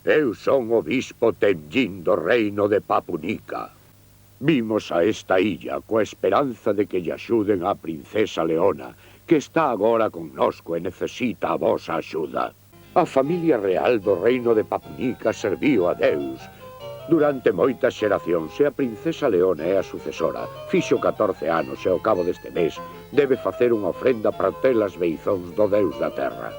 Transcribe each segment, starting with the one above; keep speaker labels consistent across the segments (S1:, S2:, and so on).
S1: Eu son o bispo Tenjin do reino de Papunica. Vimos a esta illa coa esperanza de que lle axuden a princesa Leona, que está agora connosco e necesita a vosa axuda. A familia real do reino de Papunica serviu a Deus durante moitas xeracións e a princesa Leona é a sucesora. Fixo 14 anos e ao cabo deste mes debe facer unha ofrenda para ter as beizóns do Deus da terra.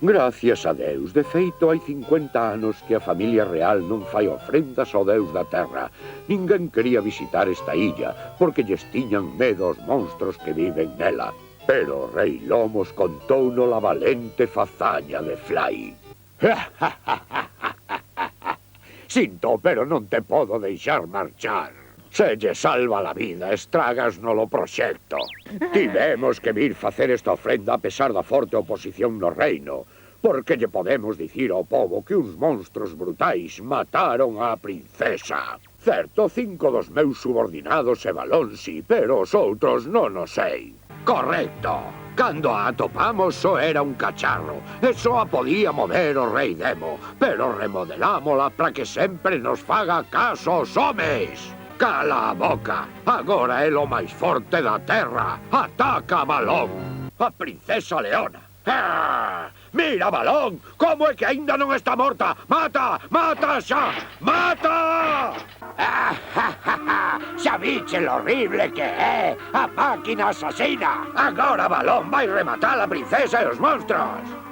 S1: Gracias a Deus, de feito, hai 50 anos que a familia real non fai ofrendas ao Deus da terra. Ninguén quería visitar esta illa, porque lles tiñan medo os monstros que viven nela. Pero o rei Lomos contouno la valente fazaña de Fly. Sinto, pero non te podo deixar marchar. Se lle salva la vida, estragasnolo proxecto. Tivemos que vir facer esta ofrenda a pesar da forte oposición no reino, porque lle podemos dicir ao pobo que uns monstros brutais mataron á princesa. Certo, 5 dos meus subordinados e Balón si, pero os outros non o sei. Correcto. Cando a atopamos só era un cacharro, e só a podía mover o rei Demo, pero remodelámola para que sempre nos faga caso os homes. Cala a boca! Agora é o máis forte da terra! Ataca a Balón! A princesa Leona! Ah! Mira, Balón! Como é que aínda non está morta? Mata! Mata xa! Mata! Xa viche lo horrible que é a máquina asasina! Agora Balón vai rematar a princesa e os monstros!